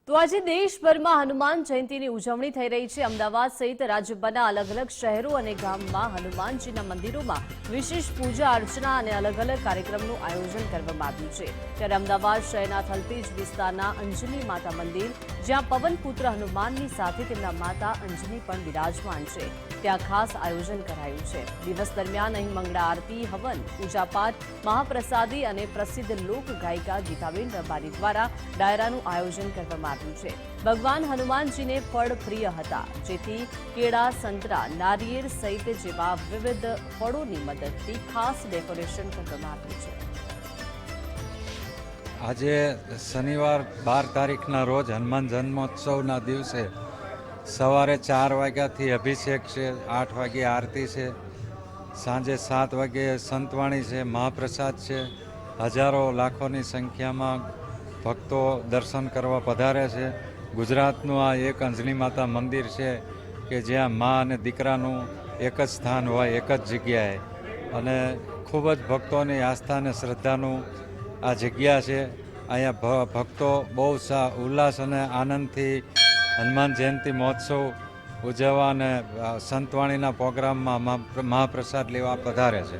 તો આજે દેશભરમાં હનુમાન જયંતીની ઉજવણી થઈ રહી છે। અમદાવાદ સહિત રાજ્યભરના અલગ અલગ શહેરો અને ગામમાં હનુમાનજીના મંદિરોમાં વિશેષ પૂજા અર્ચના અને અલગ અલગ કાર્યક્રમનું આયોજન કરવામાં આવ્યું છે। ત્યારે અમદાવાદ શહેરના થલતેજ વિસ્તારના અંજની માતા મંદિર, જ્યાં પવનપુત્ર હનુમાનની સાથે તેમના માતા અંજની પણ બિરાજમાન છે, ત્યાં ખાસ આયોજન કરાયું છે। દિવસ દરમિયાન અહીં મંગળા આરતી, હવન, પૂજાપાઠ, મહાપ્રસાદી અને પ્રસિદ્ધ લોક ગાયિકા ગીતાબેન રબારી દ્વારા ડાયરાનું આયોજન કરવામાં આવ્યું છે। ભગવાન હનુમાનજીને ફળ પ્રિય હતા, જેથી કેળા, સંતરા, નારિયેળ સહિત જેવા વિવિધ ફળોની મદદથી ખાસ ડેકોરેશન કરવામાં આવ્યું છે। આજે શનિવાર 12 તારીખના રોજ હનુમાન જન્મોત્સવના દિવસે સવારે 4 વાગ્યાથી અભિષેક છે, 8 વાગે આરતી છે, સાંજે 7 વાગે સંતવાણી છે, મહાપ્રસાદ છે। હજારો લાખોની સંખ્યામાં ભક્તો દર્શન કરવા પધારે છે। ગુજરાતનું આ એક અંજની માતા મંદિર છે કે જ્યાં મા અને દીકરાનું એક જ સ્થાન હોય, એક જ જગ્યાએ, અને ખૂબ જ ભક્તોની આસ્થા અને શ્રદ્ધાનું આ જગ્યા છે। અહીંયા ભક્તો બહુ ઉલ્લાસ અને આનંદથી હનુમાન જયંતિ મહોત્સવ ઉજવવા અને સંતવાણીના પ્રોગ્રામમાં મહાપ્રસાદ લેવા પધારે છે।